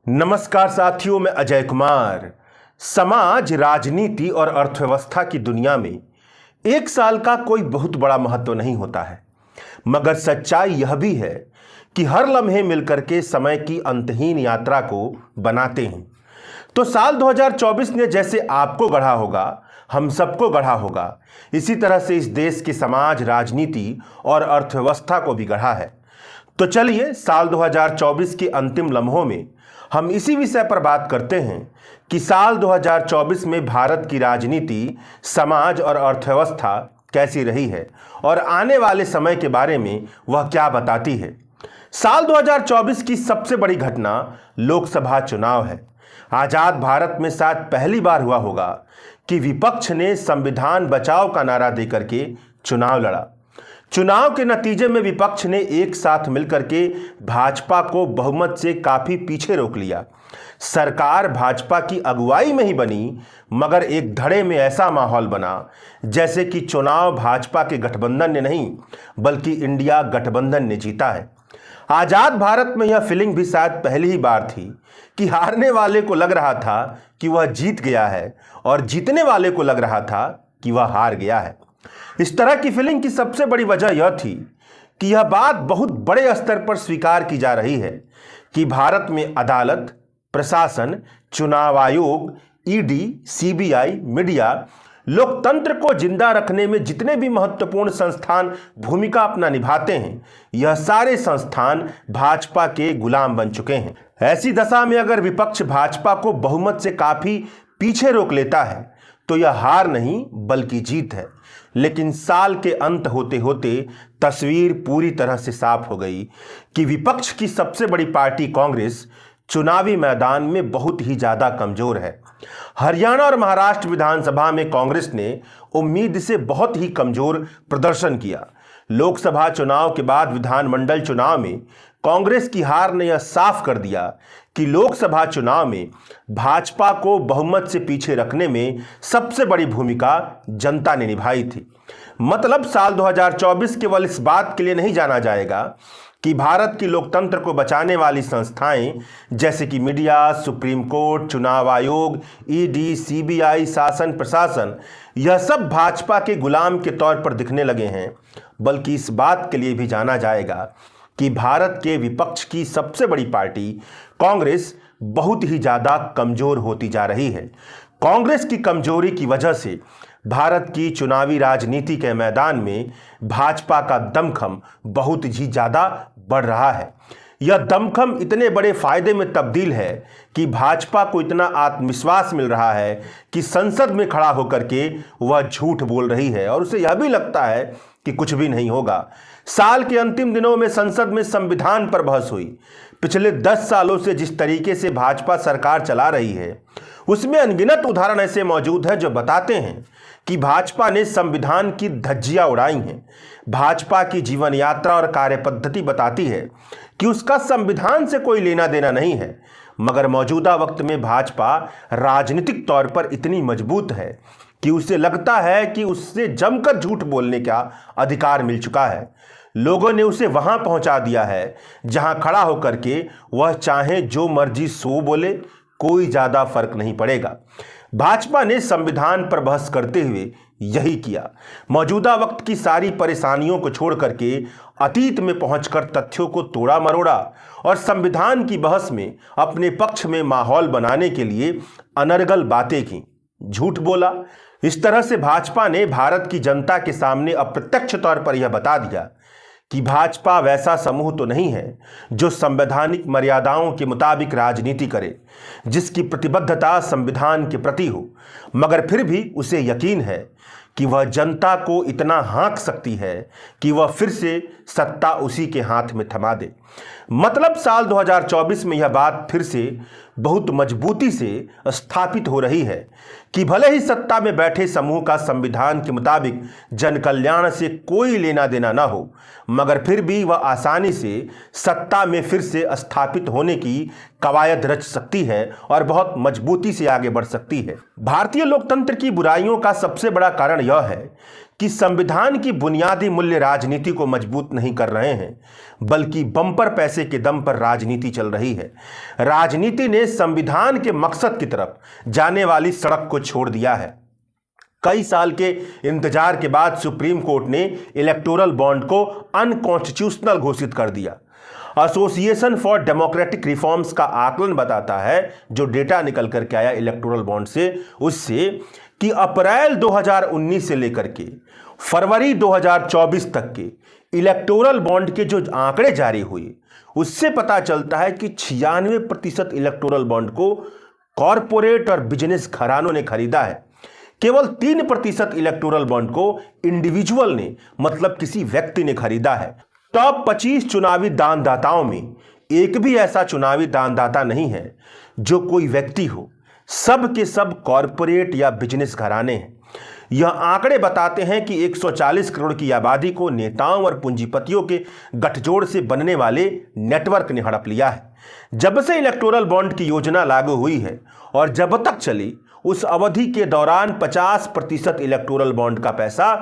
नमस्कार साथियों, मैं अजय कुमार। समाज, राजनीति और अर्थव्यवस्था की दुनिया में एक साल का कोई बहुत बड़ा महत्व नहीं होता है, मगर सच्चाई यह भी है कि हर लम्हे मिलकर के समय की अंतहीन यात्रा को बनाते हैं। तो साल 2024 ने जैसे आपको गढ़ा होगा, हम सबको गढ़ा होगा, इसी तरह से इस देश की समाज, राजनीति और अर्थव्यवस्था को भी गढ़ा है। तो चलिए साल 2024 के अंतिम लम्हों में हम इसी विषय पर बात करते हैं कि साल 2024 में भारत की राजनीति, समाज और अर्थव्यवस्था कैसी रही है और आने वाले समय के बारे में वह क्या बताती है। साल 2024 की सबसे बड़ी घटना लोकसभा चुनाव है। आजाद भारत में शायद पहली बार हुआ होगा कि विपक्ष ने संविधान बचाओ का नारा देकर के चुनाव लड़ा। चुनाव के नतीजे में विपक्ष ने एक साथ मिलकर के भाजपा को बहुमत से काफी पीछे रोक लिया। सरकार भाजपा की अगुवाई में ही बनी, मगर एक धड़े में ऐसा माहौल बना जैसे कि चुनाव भाजपा के गठबंधन ने नहीं बल्कि इंडिया गठबंधन ने जीता है। आजाद भारत में यह फीलिंग भी शायद पहली ही बार थी कि हारने वाले को लग रहा था कि वह जीत गया है और जीतने वाले को लग रहा था कि वह हार गया है। इस तरह की फीलिंग की सबसे बड़ी वजह यह थी कि यह बात बहुत बड़े स्तर पर स्वीकार की जा रही है कि भारत में अदालत, प्रशासन, चुनाव आयोग, ईडी, सीबीआई, मीडिया, लोकतंत्र को जिंदा रखने में जितने भी महत्वपूर्ण संस्थान भूमिका अपना निभाते हैं, यह सारे संस्थान भाजपा के गुलाम बन चुके हैं। ऐसी दशा में अगर विपक्ष भाजपा को बहुमत से काफी पीछे रोक लेता है तो यह हार नहीं बल्कि जीत है। लेकिन साल के अंत होते होते तस्वीर पूरी तरह से साफ हो गई कि विपक्ष की सबसे बड़ी पार्टी कांग्रेस चुनावी मैदान में बहुत ही ज्यादा कमजोर है। हरियाणा और महाराष्ट्र विधानसभा में कांग्रेस ने उम्मीद से बहुत ही कमजोर प्रदर्शन किया। लोकसभा चुनाव के बाद विधानमंडल चुनाव में कांग्रेस की हार ने यह साफ कर दिया कि लोकसभा चुनाव में भाजपा को बहुमत से पीछे रखने में सबसे बड़ी भूमिका जनता ने निभाई थी। मतलब साल 2024 केवल इस बात के लिए नहीं जाना जाएगा कि भारत की लोकतंत्र को बचाने वाली संस्थाएं जैसे कि मीडिया, सुप्रीम कोर्ट, चुनाव आयोग, ईडी, सीबीआई, शासन, प्रशासन, यह सब भाजपा के गुलाम के तौर पर दिखने लगे हैं, बल्कि इस बात के लिए भी जाना जाएगा कि भारत के विपक्ष की सबसे बड़ी पार्टी कांग्रेस बहुत ही ज्यादा कमजोर होती जा रही है। कांग्रेस की कमजोरी की वजह से भारत की चुनावी राजनीति के मैदान में भाजपा का दमखम बहुत ही ज्यादा बढ़ रहा है। यह दमखम इतने बड़े फायदे में तब्दील है कि भाजपा को इतना आत्मविश्वास मिल रहा है कि संसद में खड़ा होकर के वह झूठ बोल रही है और उसे यह भी लगता है कि कुछ भी नहीं होगा। साल के अंतिम दिनों में संसद में संविधान पर बहस हुई। पिछले 10 सालों से जिस तरीके से भाजपा सरकार चला रही है उसमें अनगिनत उदाहरण ऐसे मौजूद हैं जो बताते हैं कि भाजपा ने संविधान की धज्जियां उड़ाई हैं। भाजपा की जीवन यात्रा और कार्य पद्धति बताती है कि उसका संविधान से कोई लेना देना नहीं है, मगर मौजूदा वक्त में भाजपा राजनीतिक तौर पर इतनी मजबूत है कि उसे लगता है कि उससे जमकर झूठ बोलने का अधिकार मिल चुका है। लोगों ने उसे वहां पहुंचा दिया है जहां खड़ा होकर के वह चाहे जो मर्जी सो बोले, कोई ज्यादा फर्क नहीं पड़ेगा। भाजपा ने संविधान पर बहस करते हुए यही किया। मौजूदा वक्त की सारी परेशानियों को छोड़ करके अतीत में पहुंचकर तथ्यों को तोड़ा मरोड़ा और संविधान की बहस में अपने पक्ष में माहौल बनाने के लिए अनर्गल बातें की, झूठ बोला। इस तरह से भाजपा ने भारत की जनता के सामने अप्रत्यक्ष तौर पर यह बता दिया कि भाजपा वैसा समूह तो नहीं है जो संवैधानिक मर्यादाओं के मुताबिक राजनीति करे, जिसकी प्रतिबद्धता संविधान के प्रति हो, मगर फिर भी उसे यकीन है कि वह जनता को इतना हाँक सकती है कि वह फिर से सत्ता उसी के हाथ में थमा दे। मतलब साल 2024 में यह बात फिर से बहुत मजबूती से स्थापित हो रही है कि भले ही सत्ता में बैठे समूह का संविधान के मुताबिक जन कल्याण से कोई लेना देना ना हो, मगर फिर भी वह आसानी से सत्ता में फिर से स्थापित होने की कवायद रच सकती है और बहुत मजबूती से आगे बढ़ सकती है। भारतीय लोकतंत्र की बुराइयों का सबसे बड़ा कारण यह है कि संविधान की बुनियादी मूल्य राजनीति को मजबूत नहीं कर रहे हैं, बल्कि बम्पर पैसे के दम पर राजनीति चल रही है। राजनीति ने संविधान के मकसद की तरफ जाने वाली सड़क को छोड़ दिया है। कई साल के इंतजार के बाद सुप्रीम कोर्ट ने इलेक्टोरल बॉन्ड को अनकॉन्स्टिट्यूशनल घोषित कर दिया। एसोसिएशन फॉर डेमोक्रेटिक रिफॉर्म्स का आकलन बताता है, जो डेटा निकल करके आया इलेक्टोरल बॉन्ड से, उससे कि अप्रैल 2019 से लेकर के फरवरी 2024 तक के इलेक्टोरल बॉन्ड के जो आंकड़े जारी हुए, उससे पता चलता है कि 96% इलेक्टोरल बॉन्ड को कॉरपोरेट और बिजनेस घरानों ने खरीदा है। केवल 3% इलेक्टोरल बॉन्ड को इंडिविजुअल ने, मतलब किसी व्यक्ति ने खरीदा है। टॉप 25 चुनावी दानदाताओं में एक भी ऐसा चुनावी दानदाता नहीं है जो कोई व्यक्ति हो, सब के सब कॉरपोरेट या बिजनेस घराने हैं। यह आंकड़े बताते हैं कि 140 करोड़ की आबादी को नेताओं और पूंजीपतियों के गठजोड़ से बनने वाले नेटवर्क ने हड़प लिया है। जब से इलेक्टोरल बॉन्ड की योजना लागू हुई है और जब तक चली, उस अवधि के दौरान 50% इलेक्टोरल बॉन्ड का पैसा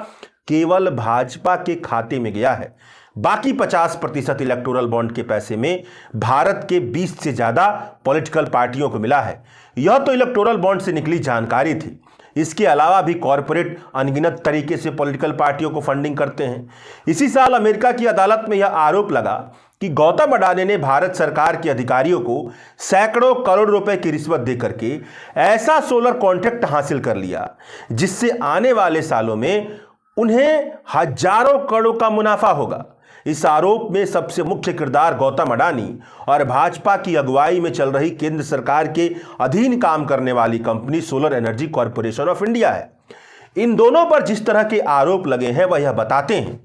केवल भाजपा के खाते में गया है। बाकी 50% इलेक्टोरल बॉन्ड के पैसे में भारत के 20 से ज्यादा पॉलिटिकल पार्टियों को मिला है। यह तो इलेक्टोरल बॉन्ड से निकली जानकारी थी। इसके अलावा भी कॉरपोरेट अनगिनत तरीके से पॉलिटिकल पार्टियों को फंडिंग करते हैं। इसी साल अमेरिका की अदालत में यह आरोप लगा कि गौतम अडानी ने भारत सरकार के अधिकारियों को सैकड़ों करोड़ रुपए की रिश्वत देकर के ऐसा सोलर कॉन्ट्रैक्ट हासिल कर लिया, जिससे आने वाले सालों में उन्हें हजारों करोड़ का मुनाफा होगा। इस आरोप में सबसे मुख्य किरदार गौतम अडानी और भाजपा की अगुवाई में चल रही केंद्र सरकार के अधीन काम करने वाली company solar energy corporation of India है। इन दोनों पर जिस तरह के आरोप लगे हैं, वह यह बताते हैं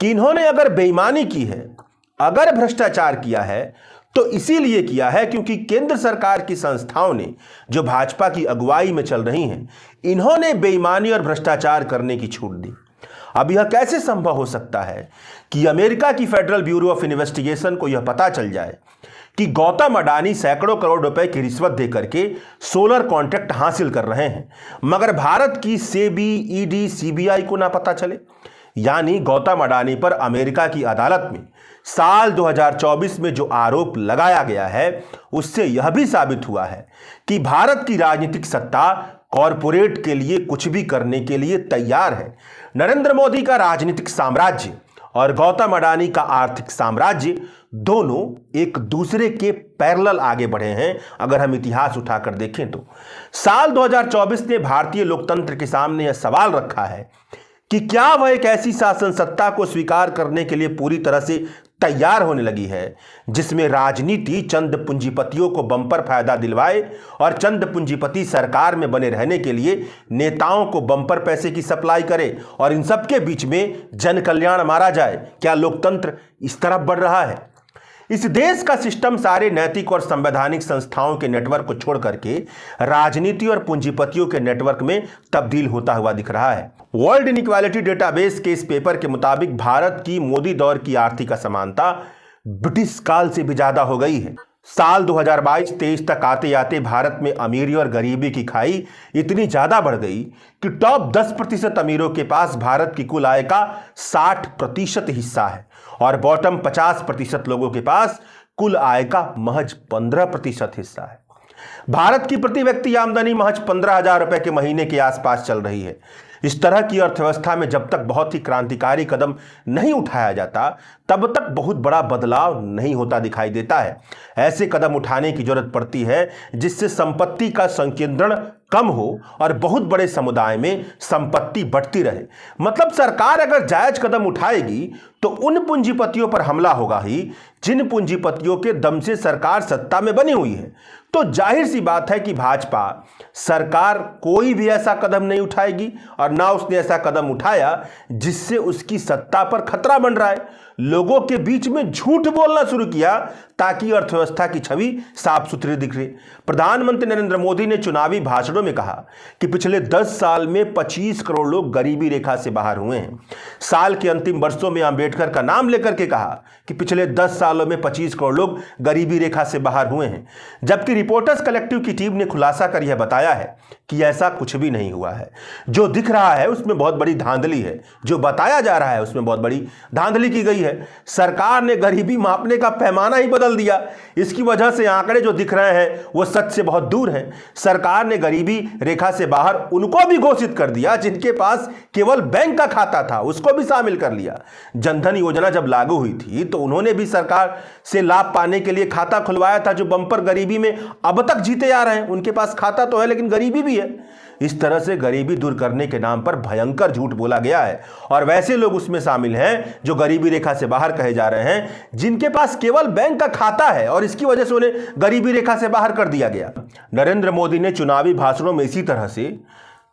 कि इन्होंने अगर बेईमानी की है, अगर भ्रष्टाचार किया है, तो इसीलिए किया है क्योंकि केंद्र सरकार की संस्थाओं ने, जो भाजपा की अगुवाई में चल रही हैं, इन्होंने बेईमानी और भ्रष्टाचार करने की छूट दी। अब यह कैसे संभव हो सकता है कि अमेरिका की फेडरल ब्यूरो ऑफ इन्वेस्टिगेशन को यह पता चल जाए कि गौतम अडानी सैकड़ों करोड़ रुपए की रिश्वत देकर के सोलर कॉन्ट्रैक्ट हासिल कर रहे हैं, मगर भारत की सेबी, ईडी, सीबीआई को ना पता चले? यानी गौतम अडानी पर अमेरिका की अदालत में साल 2024 में जो आरोप लगाया गया है, उससे यह भी साबित हुआ है कि भारत की राजनीतिक सत्ता कॉरपोरेट के लिए कुछ भी करने के लिए तैयार है। नरेंद्र मोदी का राजनीतिक साम्राज्य और गौतम अडानी का आर्थिक साम्राज्य दोनों एक दूसरे के पैरेलल आगे बढ़े हैं। अगर हम इतिहास उठाकर देखें तो साल 2024 ने भारतीय लोकतंत्र के सामने यह सवाल रखा है कि क्या वह एक ऐसी शासन सत्ता को स्वीकार करने के लिए पूरी तरह से तैयार होने लगी है जिसमें राजनीति चंद पूंजीपतियों को बम्पर फायदा दिलवाए और चंद पूंजीपति सरकार में बने रहने के लिए नेताओं को बम्पर पैसे की सप्लाई करे और इन सब के बीच में जन कल्याण मारा जाए। क्या लोकतंत्र इस तरफ बढ़ रहा है? इस देश का सिस्टम सारे नैतिक और संवैधानिक संस्थाओं के नेटवर्क को छोड़ करके राजनीति और पूंजीपतियों के नेटवर्क में तब्दील होता हुआ दिख रहा है। वर्ल्ड इनइक्वालिटी डेटाबेस के इस पेपर के मुताबिक भारत की मोदी दौर की आर्थिक असमानता ब्रिटिश काल से भी ज्यादा हो गई है। साल 2022-23 तक आते आते भारत में अमीरी और गरीबी की खाई इतनी ज्यादा बढ़ गई कि टॉप 10% अमीरों के पास भारत की कुल आय का 60% हिस्सा है और बॉटम 50% लोगों के पास कुल आय का महज 15% हिस्सा है। भारत की प्रति व्यक्ति आमदनी महज 15,000 रुपए के महीने के आसपास चल रही है। इस तरह की अर्थव्यवस्था में जब तक बहुत ही क्रांतिकारी कदम नहीं उठाया जाता, तब तक बहुत बड़ा बदलाव नहीं होता दिखाई देता है। ऐसे कदम उठाने की जरूरत पड़ती है जिससे संपत्ति का संकेंद्रण कम हो और बहुत बड़े समुदाय में संपत्ति बढ़ती रहे। मतलब सरकार अगर जायज कदम उठाएगी तो उन पूंजीपतियों पर हमला होगा ही जिन पूंजीपतियों के दम से सरकार सत्ता में बनी हुई है। तो जाहिर सी बात है कि भाजपा सरकार कोई भी ऐसा कदम नहीं उठाएगी और ना उसने ऐसा कदम उठाया जिससे उसकी सत्ता पर खतरा बन रहा है। लोगों के बीच में झूठ बोलना शुरू किया ताकि अर्थव्यवस्था की छवि साफ सुथरी दिख रही। प्रधानमंत्री नरेंद्र मोदी ने चुनावी भाषणों में कहा कि पिछले 10 साल में 25 करोड़ लोग गरीबी रेखा से बाहर हुए हैं। साल के अंतिम वर्षों में अम्बेडकर अंबेडकर का नाम लेकर के कहा कि पिछले 10 सालों में 25 करोड़ लोग गरीबी रेखा से बाहर हुए हैं, जबकि रिपोर्टर्स कलेक्टिव की टीम ने खुलासा कर यह बताया है कि ऐसा कुछ भी नहीं हुआ है। जो दिख रहा है उसमें बहुत बड़ी धांधली है, जो बताया जा रहा है उसमें बहुत बड़ी धांधली की गई है। सरकार ने गरीबी मापने का पैमाना ही बदल दिया। इसकी वजह से आंकड़े जो दिख रहे हैं वो सच से बहुत दूर हैं। सरकार ने गरीबी रेखा से बाहर उनको भी घोषित कर दिया जिनके पास केवल बैंक का खाता था, उसको भी शामिल कर लिया। जनधन योजना जब लागू हुई थी तो उन्होंने भी सरकार से लाभ पाने के लिए खाता खुलवाया था, जो बंपर गरीबी में अब तक जीते आ रहे हैं। उनके पास खाता तो है लेकिन गरीबी भी है। इस तरह से गरीबी दूर करने के नाम पर भयंकर झूठ बोला गया है और वैसे लोग उसमें शामिल हैं जो गरीबी रेखा से बाहर कहे जा रहे हैं, जिनके पास केवल बैंक का खाता है और इसकी वजह से उन्हें गरीबी रेखा से बाहर कर दिया गया। नरेंद्र मोदी ने चुनावी भाषणों में इसी तरह से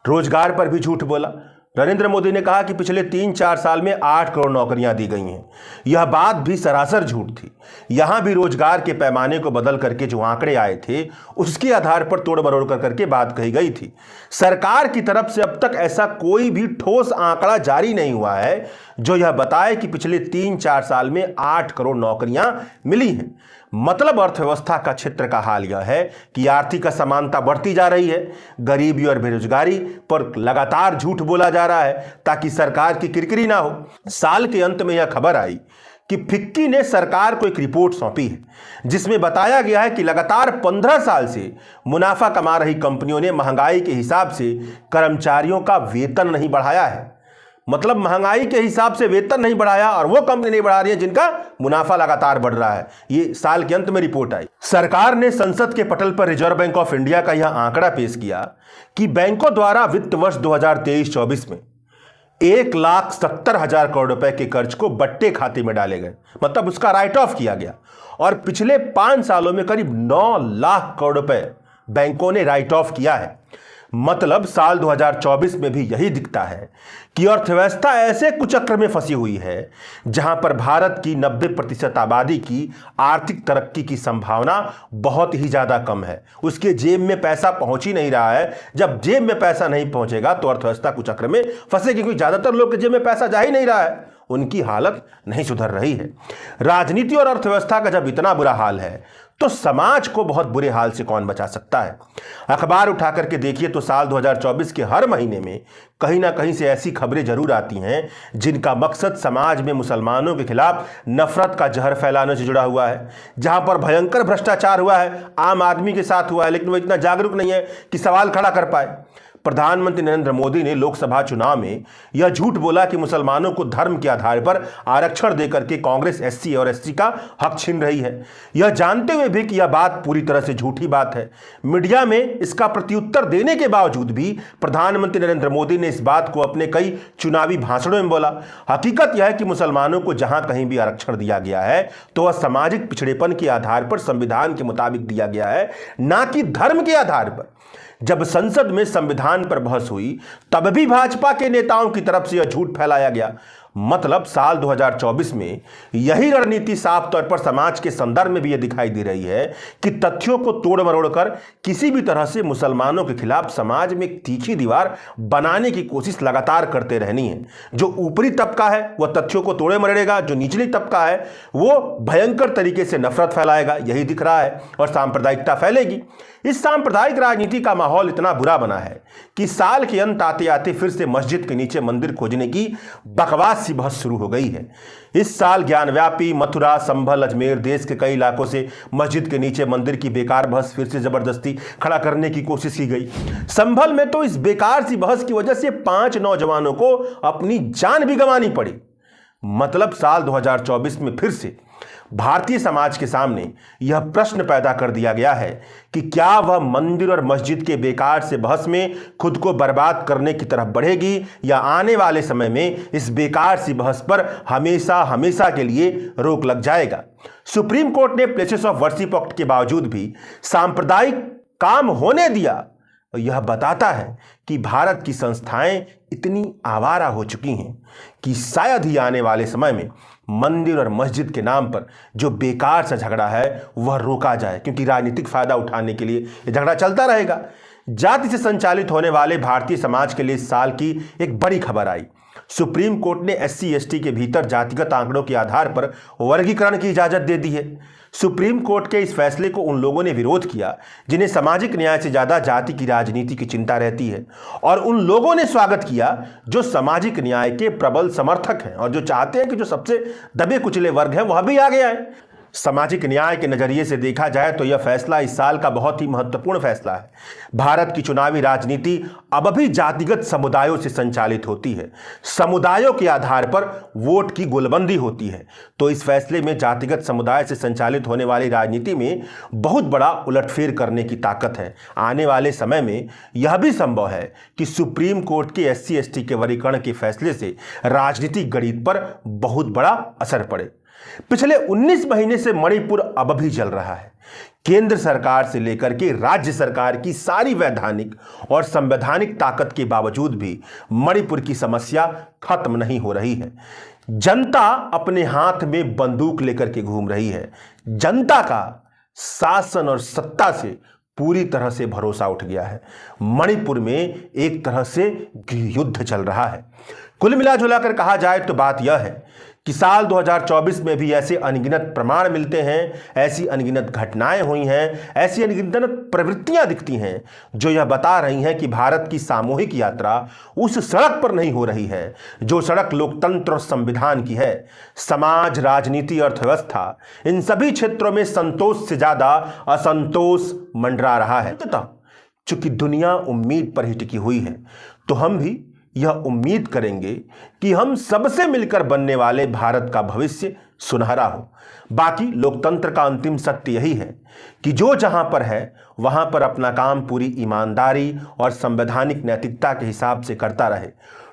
रोजगार पर भी झूठ बोला। नरेंद्र मोदी ने कहा कि पिछले 3-4 साल में 8 करोड़ नौकरियां दी गई हैं। यह बात भी सरासर झूठ थी। यहां भी रोजगार के पैमाने को बदल करके जो आंकड़े आए थे उसके आधार पर तोड़ मरोड़ करके बात कही गई थी। सरकार की तरफ से अब तक ऐसा कोई भी ठोस आंकड़ा जारी नहीं हुआ है जो यह बताए कि पिछले 3-4 साल में 8 करोड़ नौकरियां मिली हैं। मतलब अर्थव्यवस्था का क्षेत्र का हाल यह है कि आर्थिक असमानता बढ़ती जा रही है। गरीबी और बेरोजगारी पर लगातार झूठ बोला जा रहा है ताकि सरकार की किरकिरी ना हो। साल के अंत में यह खबर आई कि फिक्की ने सरकार को एक रिपोर्ट सौंपी है जिसमें बताया गया है कि लगातार 15 साल से मुनाफा कमा रही कंपनियों ने महंगाई के हिसाब से कर्मचारियों का वेतन नहीं बढ़ाया है। मतलब महंगाई के हिसाब से वेतन नहीं बढ़ाया और वो कंपनी नहीं बढ़ा रही है जिनका मुनाफा लगातार बढ़ रहा है। ये साल के अंत में रिपोर्ट आई। सरकार ने संसद के पटल पर रिजर्व बैंक ऑफ इंडिया का यह आंकड़ा पेश किया कि बैंकों द्वारा वित्त वर्ष 2023-24 में 1,70,000 करोड़ रुपए के कर्ज को बट्टे खाते में डाले गए, मतलब उसका राइट ऑफ किया गया। और पिछले 5 सालों में करीब 9 लाख करोड़ रुपए बैंकों ने राइट ऑफ किया है। मतलब साल 2024 में भी यही दिखता है कि अर्थव्यवस्था ऐसे कुचक्र में फंसी हुई है जहां पर भारत की 90% आबादी की आर्थिक तरक्की की संभावना बहुत ही ज्यादा कम है। उसके जेब में पैसा पहुंच ही नहीं रहा है। जब जेब में पैसा नहीं पहुंचेगा तो अर्थव्यवस्था कुचक्र में फंसेगी, क्योंकि ज्यादातर लोग के जेब में पैसा जा ही नहीं रहा है, उनकी हालत नहीं सुधर रही है। राजनीति और अर्थव्यवस्था का जब इतना बुरा हाल है तो समाज को बहुत बुरे हाल से कौन बचा सकता है। अखबार उठा करके देखिए तो साल 2024 के हर महीने में कहीं ना कहीं से ऐसी खबरें जरूर आती हैं जिनका मकसद समाज में मुसलमानों के खिलाफ नफरत का जहर फैलाने से जुड़ा हुआ है। जहां पर भयंकर भ्रष्टाचार हुआ है, आम आदमी के साथ हुआ है, लेकिन वो इतना जागरूक नहीं है कि सवाल खड़ा कर पाए। प्रधानमंत्री नरेंद्र मोदी ने लोकसभा चुनाव में यह झूठ बोला कि मुसलमानों को धर्म के आधार पर आरक्षण देकर के कांग्रेस एससी और एसटी का हक छीन रही है, यह जानते हुए भी कि यह बात पूरी तरह से झूठी बात है। मीडिया में इसका प्रत्युत्तर देने के बावजूद भी प्रधानमंत्री नरेंद्र मोदी ने इस बात को अपने कई चुनावी भाषणों में बोला। हकीकत यह है कि मुसलमानों को जहां कहीं भी आरक्षण दिया गया है तो वह सामाजिक पिछड़ेपन के आधार पर संविधान के मुताबिक दिया गया है, ना कि धर्म के आधार पर। जब संसद में संविधान पर बहस हुई तब भी भाजपा के नेताओं की तरफ से यह झूठ फैलाया गया। मतलब साल 2024 में यही रणनीति साफ तौर पर समाज के संदर्भ में भी यह दिखाई दे रही है कि तथ्यों को तोड़ मरोड़ कर किसी भी तरह से मुसलमानों के खिलाफ समाज में एक तीखी दीवार बनाने की कोशिश लगातार करते रहनी है। जो ऊपरी तबका है वह तथ्यों को तोड़े मरोड़ेगा, जो निचली तबका है वो भयंकर तरीके से नफरत फैलाएगा, यही दिख रहा है, और सांप्रदायिकता फैलेगी। इस सांप्रदायिक राजनीति का माहौल इतना बुरा बना है कि साल के अंत आते आते फिर से मस्जिद के नीचे मंदिर खोजने की बकवास सी बहस शुरू हो गई है। इस साल ज्ञानव्यापी, मथुरा, संभल, अजमेर, देश के कई इलाकों से मस्जिद के नीचे मंदिर की बेकार बहस फिर से जबरदस्ती खड़ा करने की कोशिश की गई। संभल में तो इस बेकार सी बहस की वजह से 5 नौजवानों को अपनी जान भी गंवानी पड़ी। मतलब साल 2024 में फिर से भारतीय समाज के सामने यह प्रश्न पैदा कर दिया गया है कि क्या वह मंदिर और मस्जिद के बेकार से बहस में खुद को बर्बाद करने की तरफ बढ़ेगी, या आने वाले समय में इस बेकार सी बहस पर हमेशा हमेशा के लिए रोक लग जाएगा। सुप्रीम कोर्ट ने प्लेसेस ऑफ वर्शिप एक्ट के बावजूद भी सांप्रदायिक काम होने दिया। यह बताता है कि भारत की संस्थाएं इतनी आवारा हो चुकी हैं कि शायद ही आने वाले समय में मंदिर और मस्जिद के नाम पर जो बेकार सा झगड़ा है वह रोका जाए, क्योंकि राजनीतिक फायदा उठाने के लिए यह झगड़ा चलता रहेगा। जाति से संचालित होने वाले भारतीय समाज के लिए इस साल की एक बड़ी खबर आई। सुप्रीम कोर्ट ने SC ST के भीतर जातिगत आंकड़ों के आधार पर वर्गीकरण की इजाजत दे दी है। सुप्रीम कोर्ट के इस फैसले को उन लोगों ने विरोध किया जिन्हें सामाजिक न्याय से ज्यादा जाति की राजनीति की चिंता रहती है, और उन लोगों ने स्वागत किया जो सामाजिक न्याय के प्रबल समर्थक हैं और जो चाहते हैं कि जो सबसे दबे कुचले वर्ग हैं वह भी आगे आए। सामाजिक न्याय के नजरिए से देखा जाए तो यह फैसला इस साल का बहुत ही महत्वपूर्ण फैसला है। भारत की चुनावी राजनीति अब भी जातिगत समुदायों से संचालित होती है। समुदायों के आधार पर वोट की गोलबंदी होती है। तो इस फैसले में जातिगत समुदाय से संचालित होने वाली राजनीति में बहुत बड़ा उलटफेर करने की ताकत है। आने वाले समय में यह भी संभव है कि सुप्रीम कोर्ट के SC ST के वर्गीकरण के फैसले से राजनीतिक गणित पर बहुत बड़ा असर पड़े। पिछले 19 महीने से मणिपुर अब भी जल रहा है। केंद्र सरकार से लेकर के राज्य सरकार की सारी वैधानिक और संवैधानिक ताकत के बावजूद भी मणिपुर की समस्या खत्म नहीं हो रही है। जनता अपने हाथ में बंदूक लेकर के घूम रही है। जनता का शासन और सत्ता से पूरी तरह से भरोसा उठ गया है। मणिपुर में एक तरह से युद्ध चल रहा है। कुल मिलाजुलाकर कहा जाए तो बात यह है कि साल 2024 में भी ऐसे अनगिनत प्रमाण मिलते हैं, ऐसी अनगिनत घटनाएं हुई हैं, ऐसी अनगिनत प्रवृत्तियां दिखती हैं जो यह बता रही हैं कि भारत की सामूहिक यात्रा उस सड़क पर नहीं हो रही है जो सड़क लोकतंत्र और संविधान की है। समाज, राजनीति, अर्थव्यवस्था, इन सभी क्षेत्रों में संतोष से ज्यादा असंतोष मंडरा रहा है। चूंकि दुनिया उम्मीद पर ही टिकी हुई है तो हम भी यह उम्मीद करेंगे कि हम सबसे मिलकर बनने वाले भारत का भविष्य सुनहरा हो। बाकी लोकतंत्र का अंतिम सत्य यही है कि जो जहां पर है वहां पर अपना काम पूरी ईमानदारी और संवैधानिक नैतिकता के हिसाब से करता रहे।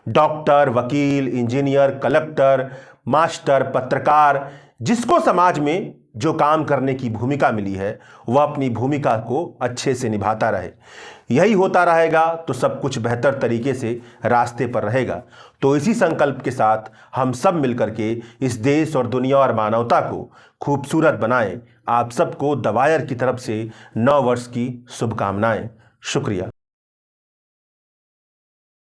डॉक्टर, वकील, इंजीनियर, कलेक्टर, मास्टर, पत्रकार, जिसको समाज में जो काम करने की भूमिका मिली है वह अपनी भूमिका को अच्छे से निभाता रहे। यही होता रहेगा तो सब कुछ बेहतर तरीके से रास्ते पर रहेगा। तो इसी संकल्प के साथ हम सब मिलकर के इस देश और दुनिया और मानवता को खूबसूरत बनाएं। आप सबको द वायर की तरफ से नव वर्ष की शुभकामनाएं। शुक्रिया।